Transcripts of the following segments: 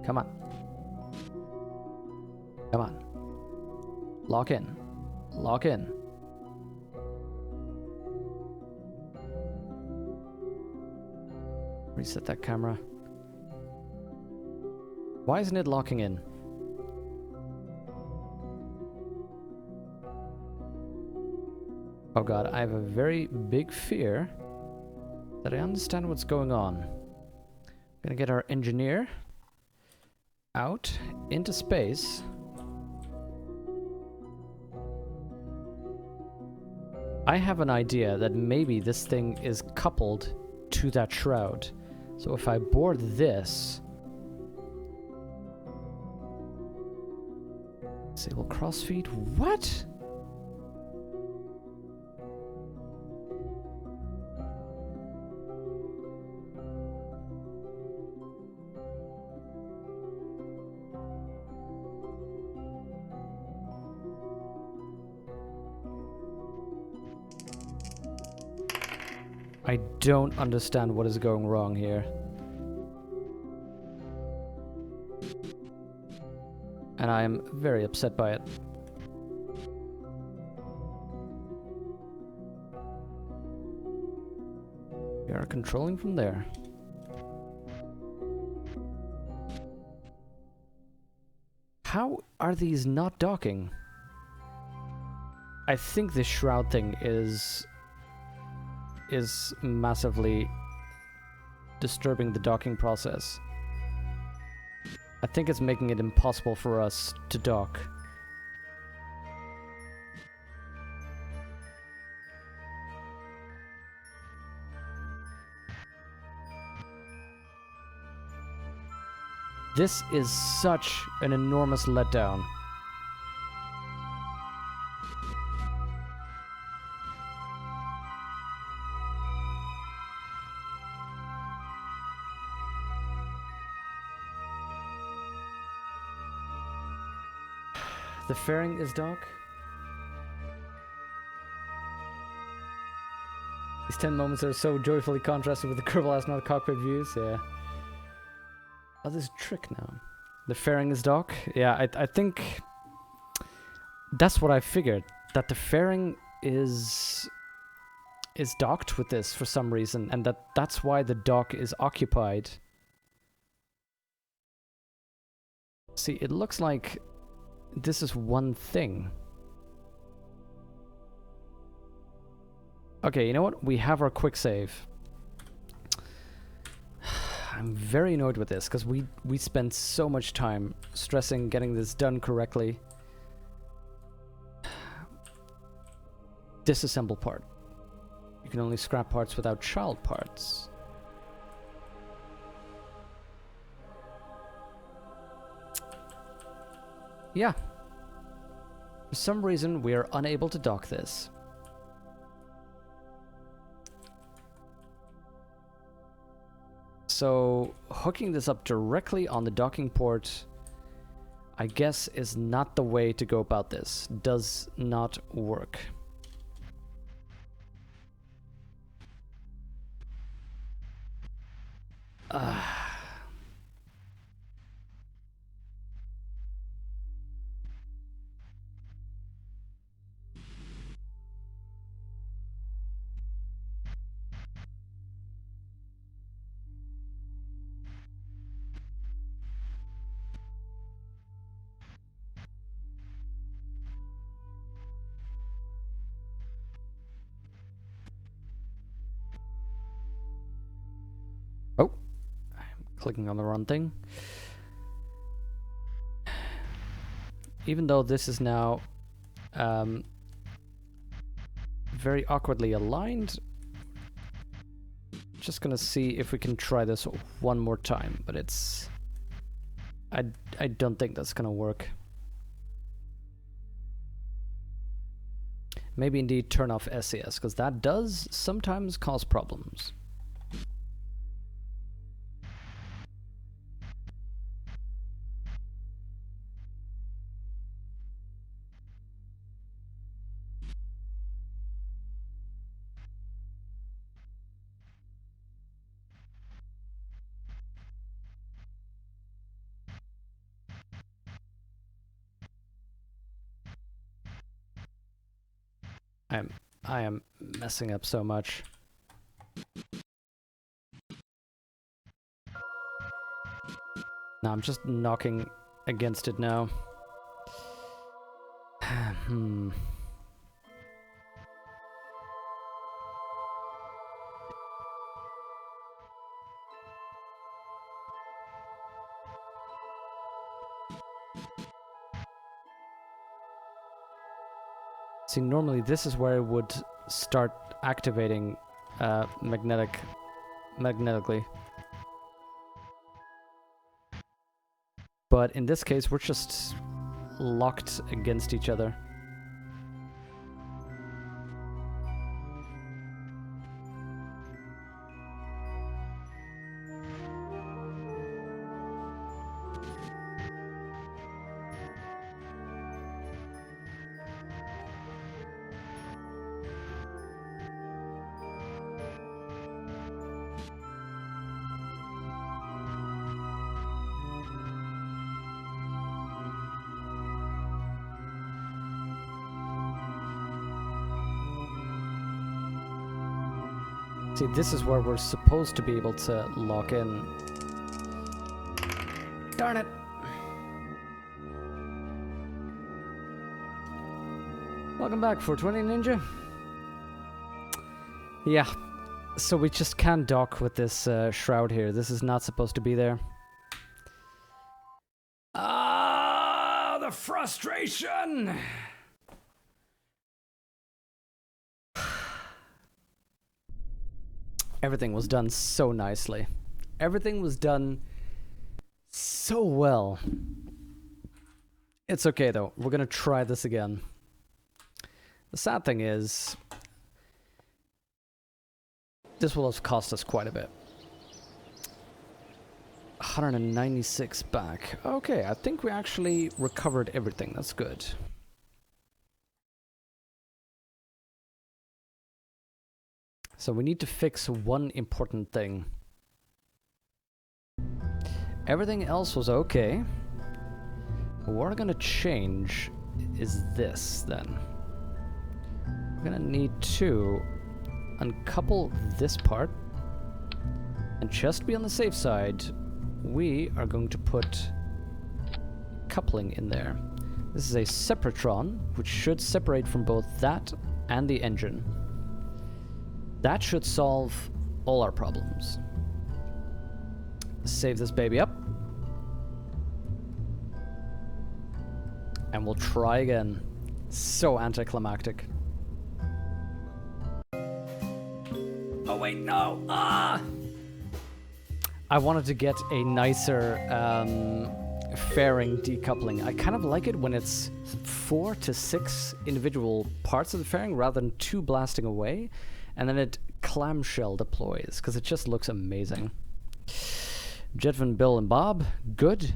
Come on. Come on. Lock in. Lock in. Reset that camera. Why isn't it locking in? Oh god, I have a very big fear that I understand what's going on. I'm gonna get our engineer out into space. I have an idea that maybe this thing is coupled to that shroud. So if I board this... Disable crossfeed? What? I don't understand what is going wrong here. And I am very upset by it. We are controlling from there. How are these not docking? I think this shroud thing is massively disturbing the docking process. I think it's making it impossible for us to dock. This is such an enormous letdown. The fairing is dock. These 10 moments are so joyfully contrasted with the Kerbal astronaut cockpit views, yeah. Oh, there's a trick now. The fairing is dock. Yeah, I think that's what I figured. That the fairing is docked with this for some reason, and that's why the dock is occupied. See, it looks like this is one thing. Okay, you know what? We have our quick save. I'm very annoyed with this because we spent so much time stressing getting this done correctly. Disassemble part. You can only scrap parts without child parts. Yeah. For some reason, we are unable to dock this. So, hooking this up directly on the docking port, I guess, is not the way to go about this. Does not work. Oh, I'm clicking on the wrong thing. Even though this is now very awkwardly aligned, just gonna see if we can try this one more time, but it's... I don't think that's gonna work. Maybe indeed turn off SES, because that does sometimes cause problems. I am messing up so much. No, I'm just knocking against it now. See, normally this is where it would start activating magnetically. But in this case, we're just locked against each other. See, this is where we're supposed to be able to lock in. Darn it! Welcome back, 420 Ninja. Yeah, so we just can't dock with this shroud here. This is not supposed to be there. Ah, the frustration! Everything was done so nicely. Everything was done so well. It's okay though. We're gonna try this again. The sad thing is, this will have cost us quite a bit. 196 back. Okay, I think we actually recovered everything. That's good. So we need to fix one important thing. Everything else was okay. What we're gonna change is this then. We're gonna need to uncouple this part, and just to be on the safe side, we are going to put coupling in there. This is a separatron, which should separate from both that and the engine. That should solve all our problems. Save this baby up. And we'll try again. So anticlimactic. Oh wait, no! Ah! I wanted to get a nicer fairing decoupling. I kind of like it when it's 4 to 6 individual parts of the fairing rather than 2 blasting away. And then it clamshell deploys, because it just looks amazing. Jetvin, Bill, and Bob, good.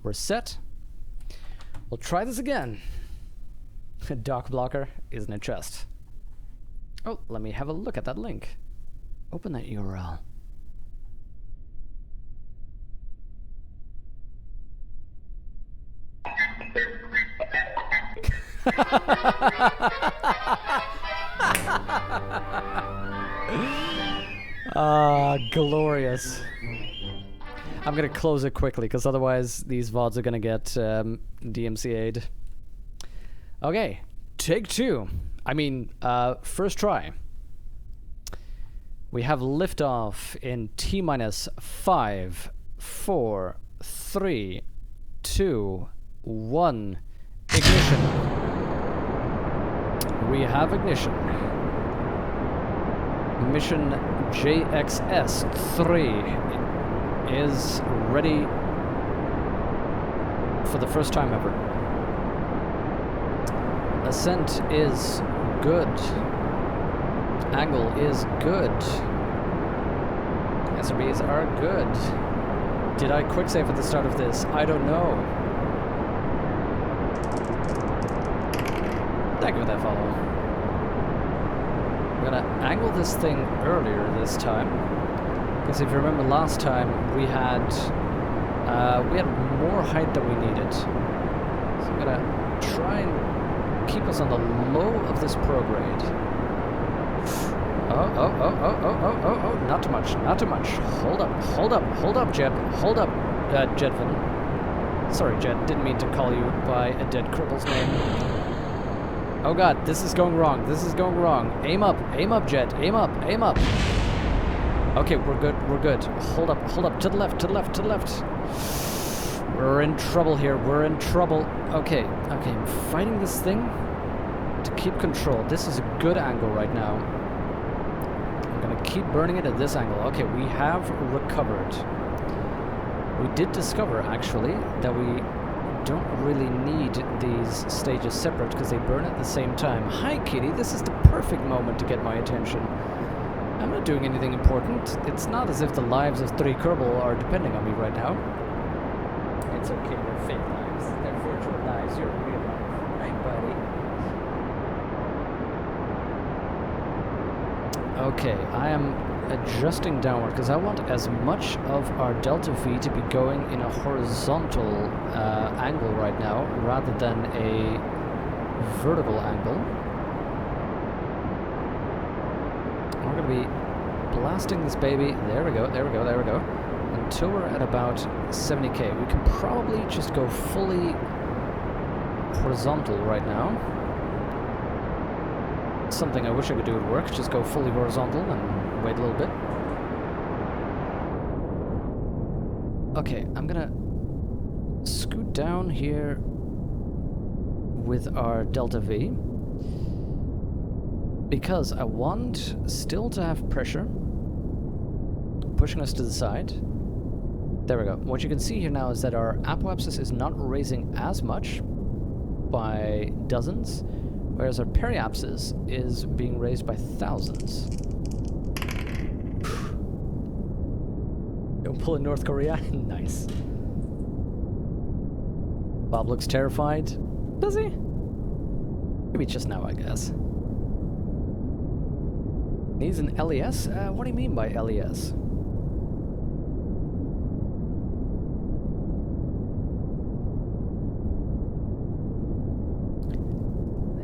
We're set. We'll try this again. A dock blocker is in a chest. Oh, let me have a look at that link. Open that URL. Ah, glorious. I'm gonna close it quickly, because otherwise these VODs are gonna get DMCA'd. Okay, take 2. I mean, first try. We have liftoff in T-minus 5, 4, 3, 2, 1. Ignition. We have ignition. Mission JXS-3 is ready for the first time ever. Ascent is good. Angle is good. SRBs are good. Did I quick save at the start of this? I don't know. Thank you for that follow. I'm gonna angle this thing earlier this time, because if you remember last time we had more height than we needed. So I'm gonna try and keep us on the low of this prograde. Oh, not too much, not too much. Hold up, Jeb. Hold up, Jedvin. Sorry, Jed, didn't mean to call you by a dead Kerbal's name. Oh god, this is going wrong, this is going wrong. Aim up, Jed, aim up. Okay, we're good. Hold up, to the left. We're in trouble here, we're in trouble. Okay, I'm fighting this thing to keep control. This is a good angle right now. I'm gonna keep burning it at this angle. Okay, we have recovered. We did discover, actually, that we don't really need these stages separate because they burn at the same time. Hi, kitty, this is the perfect moment to get my attention. I'm not doing anything important. It's not as if the lives of 3 Kerbal are depending on me right now. It's okay, they're fake lives. They're virtual lives. You're real life. Right, buddy? Okay, I am adjusting downward because I want as much of our delta V to be going in a horizontal angle right now rather than a vertical angle. We're going to be blasting this baby. There we go. Until we're at about 70k. We can probably just go fully horizontal right now. Something I wish I could do at work. Just go fully horizontal and wait a little bit. Okay, I'm gonna scoot down here with our delta V because I want still to have pressure pushing us to the side. There we go. What you can see here now is that our apoapsis is not raising as much by dozens, whereas our periapsis is being raised by thousands. Don't pull in North Korea? Nice. Bob looks terrified. Does he? Maybe just now, I guess. Needs an LES? What do you mean by LES?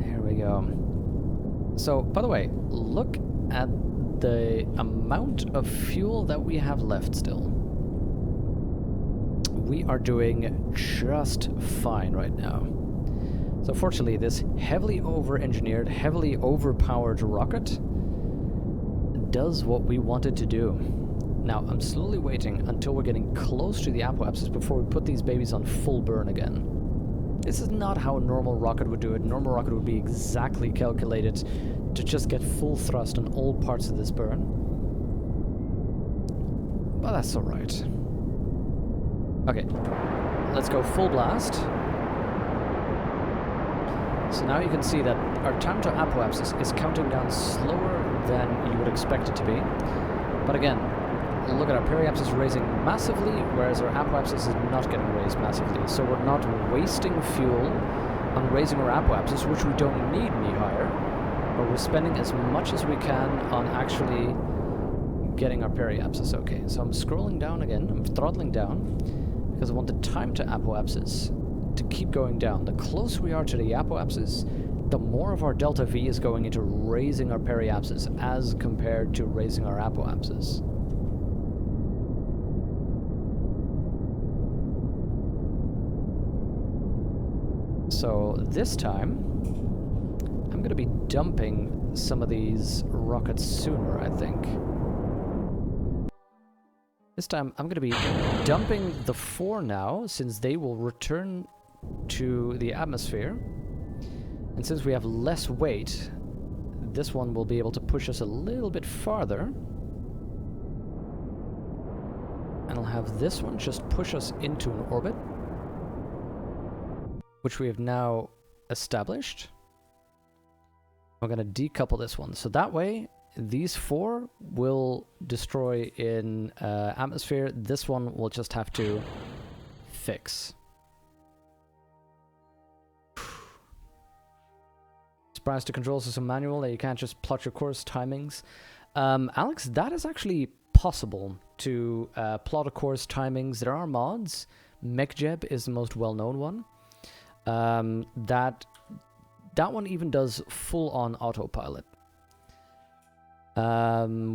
There we go. So, by the way, look at the amount of fuel that we have left still. We are doing just fine right now. So fortunately, this heavily over-engineered, heavily overpowered rocket does what we wanted to do. Now, I'm slowly waiting until we're getting close to the apoapsis before we put these babies on full burn again. This is not how a normal rocket would do it. A normal rocket would be exactly calculated to just get full thrust on all parts of this burn. But that's alright. Okay, let's go full blast. So now you can see that our time to apoapsis is counting down slower than you would expect it to be. But again, look at our periapsis raising massively, whereas our apoapsis is not getting raised massively. So we're not wasting fuel on raising our apoapsis, which we don't need any higher, but we're spending as much as we can on actually getting our periapsis okay. So I'm scrolling down again, I'm throttling down, because I want the time to apoapsis to keep going down. The closer we are to the apoapsis, the more of our delta V is going into raising our periapsis as compared to raising our apoapsis. So this time, I'm going to be dumping some of these rockets sooner, I think. This time, I'm going to be dumping the 4 now, since they will return to the atmosphere. And since we have less weight, this one will be able to push us a little bit farther. And I'll have this one just push us into an orbit, which we have now established. I'm going to decouple this one. So that way, these 4 will destroy in atmosphere. This one will just have to fix. Surprised the control system manual that you can't just plot your course timings. Alex, that is actually possible to plot a course timings. There are mods. MechJeb is the most well-known one. That that one even does full-on autopilot,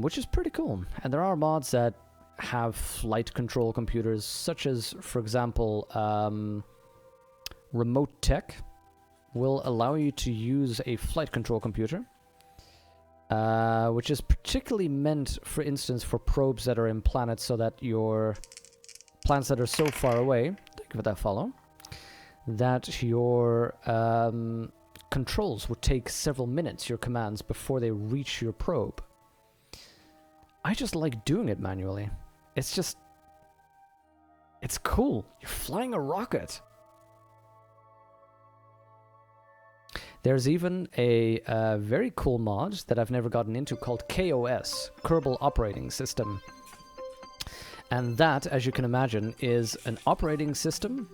which is pretty cool. And there are mods that have flight control computers, such as, for example, Remote Tech will allow you to use a flight control computer, which is particularly meant, for instance, for probes that are in planets, so that your planets that are so far away, thank you for that follow, that your controls would take several minutes, your commands, before they reach your probe. I just like doing it manually. It's just... it's cool. You're flying a rocket. There's even a very cool mod that I've never gotten into called KOS, Kerbal Operating System. And that, as you can imagine, is an operating system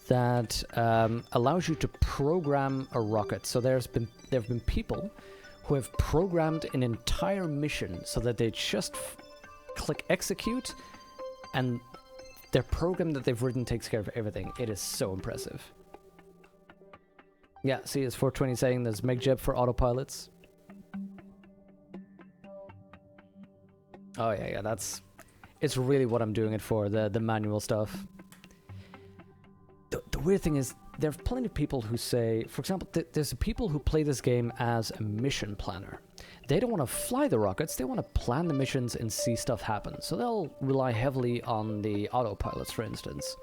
that allows you to program a rocket. So there have been people who have programmed an entire mission so that they just click execute, and their program that they've written takes care of everything. It is so impressive. Yeah, see, it's 420 saying there's MegJeb for autopilots. Oh yeah, that's... it's really what I'm doing it for, the manual stuff. The weird thing is, there are plenty of people who say, for example, there's people who play this game as a mission planner. They don't want to fly the rockets, they want to plan the missions and see stuff happen. So they'll rely heavily on the autopilots, for instance.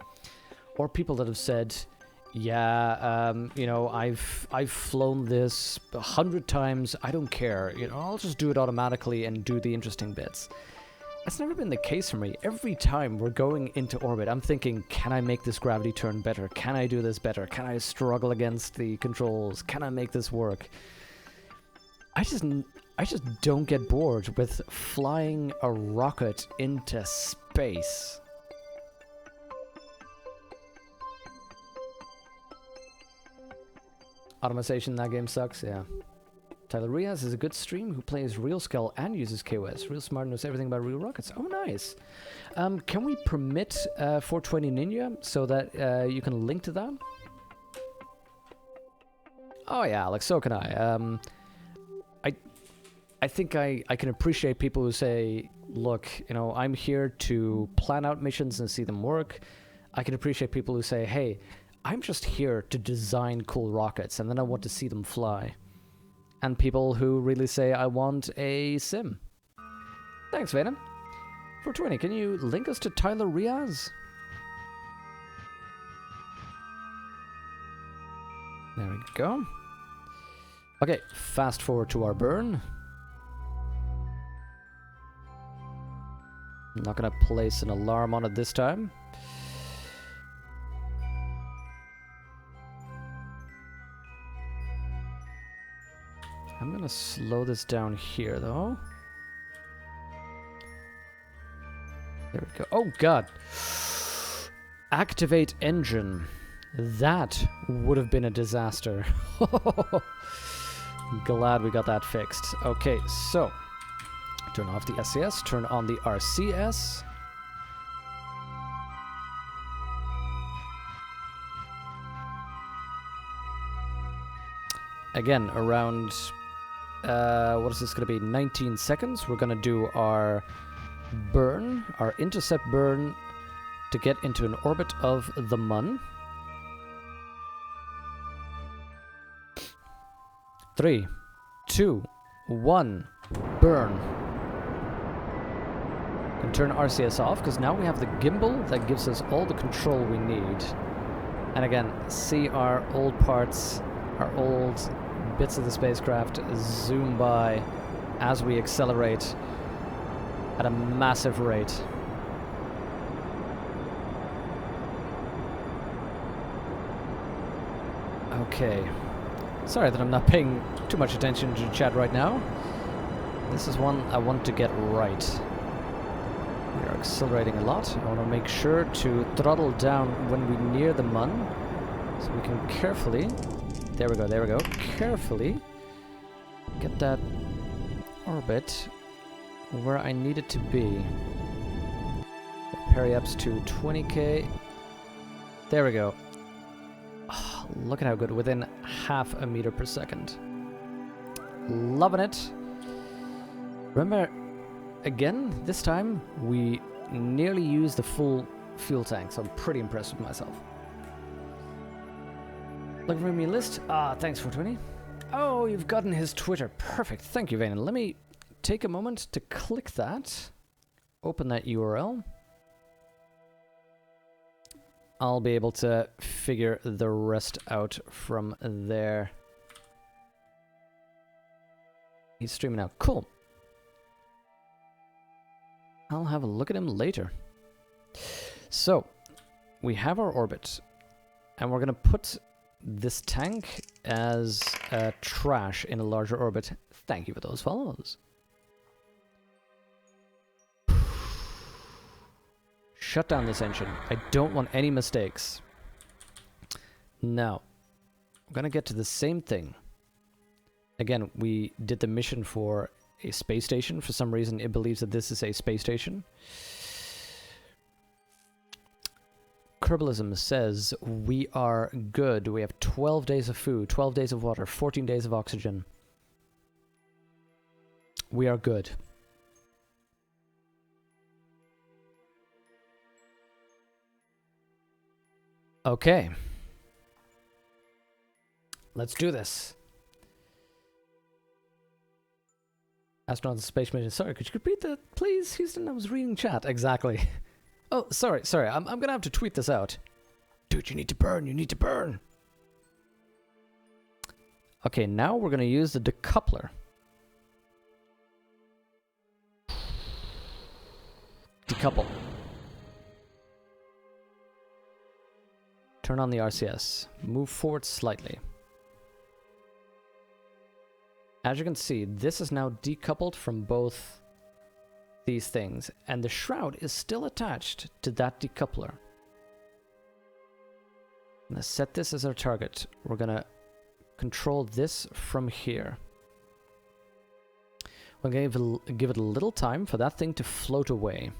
Or people that have said, yeah, you know, I've flown this 100 times, I don't care, you know, I'll just do it automatically and do the interesting bits. That's never been the case for me. Every time we're going into orbit, I'm thinking, can I make this gravity turn better? Can I do this better? Can I struggle against the controls? Can I make this work? I just don't get bored with flying a rocket into space. Automation in that game sucks, yeah. Tyler Riaz is a good stream who plays Real Skull and uses KOS. Real smart, knows everything about real rockets. Oh, nice. Can we permit 420 Ninja so that you can link to that? Oh yeah, Alex, so can I. I think I can appreciate people who say, look, you know, I'm here to plan out missions and see them work. I can appreciate people who say, hey, I'm just here to design cool rockets and then I want to see them fly. And people who really say, I want a sim. Thanks, Venom. 420, can you link us to Tyler Riaz? There we go. Okay, fast forward to our burn. I'm not gonna place an alarm on it this time. I'm gonna slow this down here, though. There we go. Oh, God. Activate engine. That would have been a disaster. Glad we got that fixed. Okay, so turn off the SCS, turn on the RCS. Again, around, what is this going to be, 19 seconds, we're going to do our burn, our intercept burn, to get into an orbit of the Mun. 3, 2, 1, burn. And turn RCS off, because now we have the gimbal that gives us all the control we need. And again, see our old parts, our old bits of the spacecraft zoom by as we accelerate at a massive rate. Okay. Sorry that I'm not paying too much attention to chat right now. This is one I want to get right. We are accelerating a lot. I want to make sure to throttle down when we near the Mun, so we can carefully, there we go, carefully get that orbit where I need it to be. Periaps to 20k. There we go. Oh, look at how good. Within half a meter per second. Loving it. Remember, again, this time we nearly used the full fuel tank, so I'm pretty impressed with myself. Looking for me list? Ah, thanks for 20. Oh, you've gotten his Twitter. Perfect. Thank you, Vaynen. Let me take a moment to click that. Open that URL. I'll be able to figure the rest out from there. He's streaming now. Cool. I'll have a look at him later. So, we have our orbit. And we're going to put this tank as trash in a larger orbit. Thank you for those follows. Shut down this engine. I don't want any mistakes. Now, I'm gonna get to the same thing. Again, we did the mission for a space station. For some reason, it believes that this is a space station. Kerbalism says we are good. We have 12 days of food, 12 days of water, 14 days of oxygen. We are good. Okay. Let's do this. Astronaut space mission. Sorry, could you repeat that, please, Houston? I was reading chat. Exactly. Oh, sorry. I'm gonna have to tweet this out. Dude, you need to burn. You need to burn. Okay, now we're gonna use the decoupler. Decouple. Turn on the RCS. Move forward slightly. As you can see, this is now decoupled from both these things, and the shroud is still attached to that decoupler. I'm gonna set this as our target. We're gonna control this from here. We're gonna give it a little time for that thing to float away.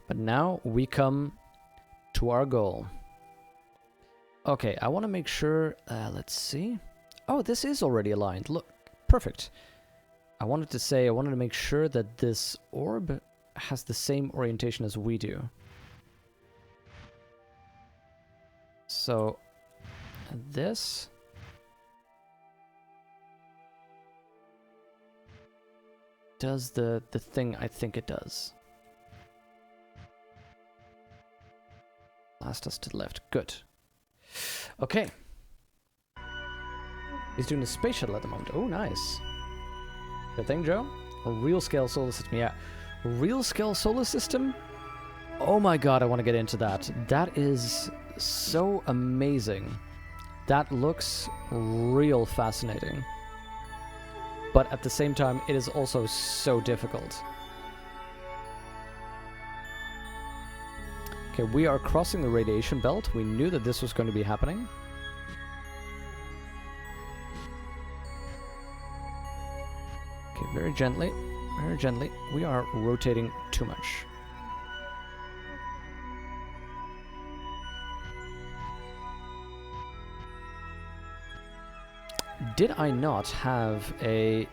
But now we come to our goal. Okay, I want to make sure, let's see. Oh, this is already aligned. Look, perfect. I wanted to make sure that this orb has the same orientation as we do. So, this does the thing I think it does. Blast us to the left. Good. Okay. He's doing a space shuttle at the moment. Oh, nice. Good thing, Joe. A real scale solar system. Yeah. Real scale solar system? Oh my god, I want to get into that. That is so amazing. That looks real fascinating. But at the same time, it is also so difficult. Okay, we are crossing the radiation belt. We knew that this was going to be happening. Okay, very gently. Very gently. We are rotating too much. Did I not have a...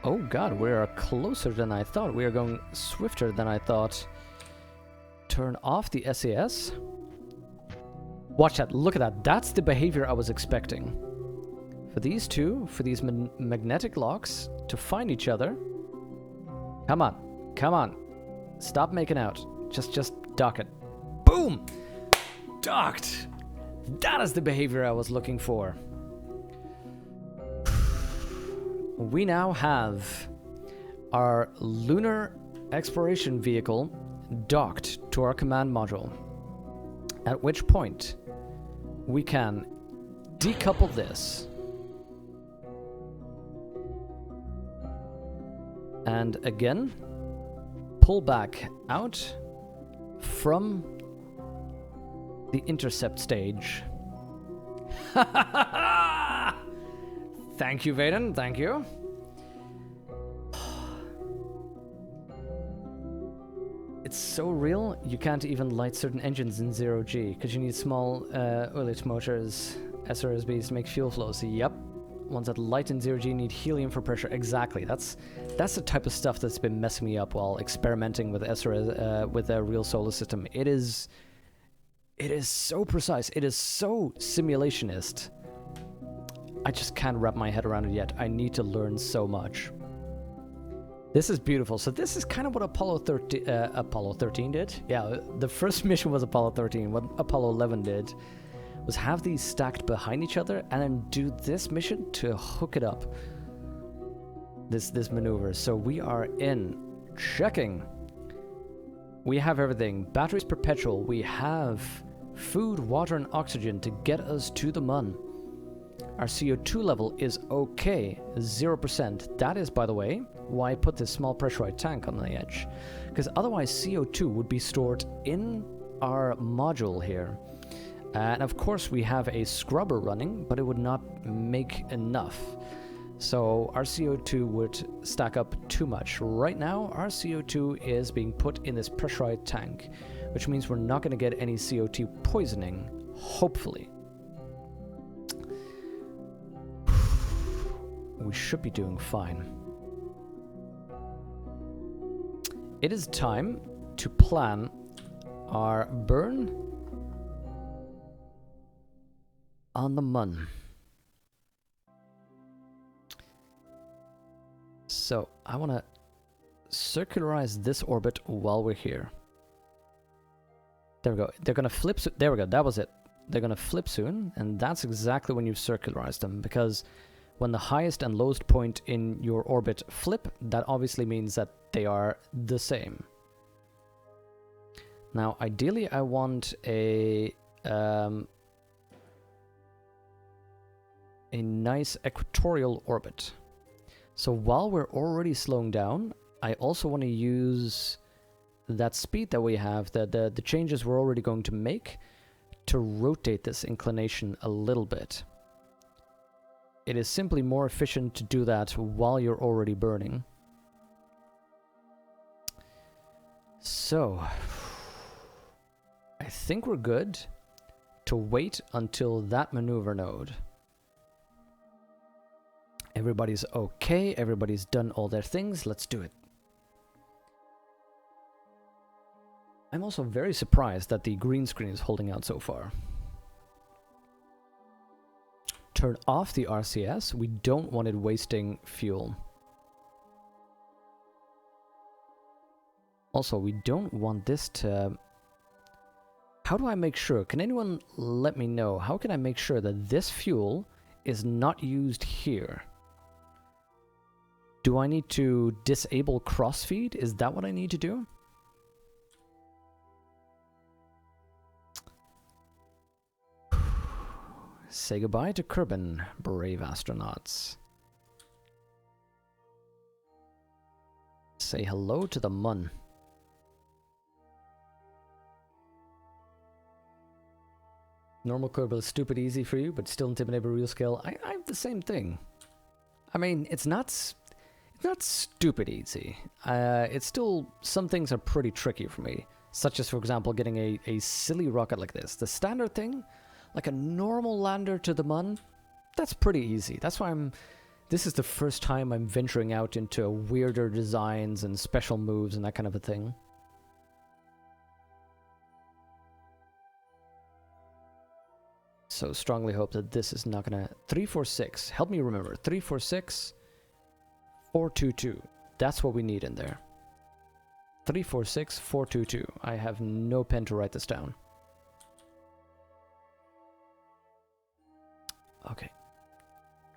Oh god, we are closer than I thought. We are going swifter than I thought. Turn off the SAS. Watch that. Look at that. That's the behavior I was expecting. For these two, for these magnetic locks to find each other. Come on. Come on. Stop making out. Just dock it. Boom! Docked! That is the behavior I was looking for. We now have our lunar exploration vehicle docked to our command module, at which point we can decouple this and again pull back out from the intercept stage. Thank you, Vaynen, thank you. It's so real, you can't even light certain engines in 0G, because you need small oilage motors, SRSBs, to make fuel flows. Yep. Ones that light in 0G need helium for pressure. Exactly. That's the type of stuff that's been messing me up while experimenting with with a real solar system. It is so precise. It is so simulationist. I just can't wrap my head around it yet. I need to learn so much. This is beautiful. So this is kind of what Apollo 13 did. Yeah, the first mission was Apollo 13. What Apollo 11 did was have these stacked behind each other and then do this mission to hook it up. This maneuver. So we are in. Checking. We have everything. Batteries perpetual. We have food, water, and oxygen to get us to the Mun. Our CO2 level is okay, 0%. That is, by the way, why I put this small pressurized tank on the edge. Because otherwise CO2 would be stored in our module here. And of course we have a scrubber running, but it would not make enough. So our CO2 would stack up too much. Right now, our CO2 is being put in this pressurized tank, which means we're not going to get any CO2 poisoning, hopefully. We should be doing fine. It is time to plan our burn on the Mun. So I want to circularize this orbit while we're here. There we go. They're going to flip. There we go. That was it. They're going to flip soon. And that's exactly when you've circularized them. Because when the highest and lowest point in your orbit flip, that obviously means that they are the same. Now, ideally, I want a nice equatorial orbit. So while we're already slowing down, I also want to use that speed that we have, the changes we're already going to make, to rotate this inclination a little bit. It is simply more efficient to do that while you're already burning. So, I think we're good to wait until that maneuver node. Everybody's okay, everybody's done all their things, let's do it. I'm also very surprised that the green screen is holding out so far. Turn off the RCS, we don't want it wasting fuel. Also, we don't want this to... How do I make sure? Can anyone let me know? How can I make sure that this fuel is not used here? Do I need to disable crossfeed? Is that what I need to do? Say goodbye to Kerbal, brave astronauts. Say hello to the Mun. Normal Kerbal is stupid easy for you, but still intimidate by real scale. I have the same thing. I mean, it's not stupid easy. It's still, some things are pretty tricky for me. Such as, for example, getting a silly rocket like this. The standard thing, like a normal lander to the Mun, that's pretty easy. That's why this is the first time I'm venturing out into weirder designs and special moves and that kind of a thing. So strongly hope that this is not gonna... 346, help me remember. 346, 422. That's what we need in there. 346, 422. I have no pen to write this down. Okay.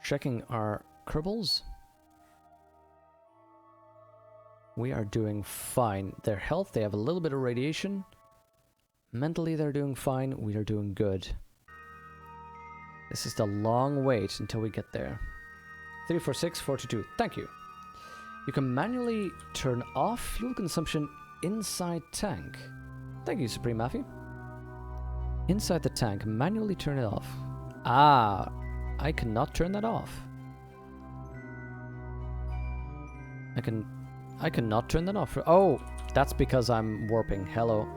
Checking our Kerbals. We are doing fine. Their health, they have a little bit of radiation. Mentally, they're doing fine. We are doing good. This is the long wait until we get there. 346, 422. Thank you. You can manually turn off fuel consumption inside tank. Thank you, Supreme Maffy. Inside the tank, manually turn it off. Ah, I cannot turn that off. I cannot turn that off. Oh, That's because I'm warping. Hello.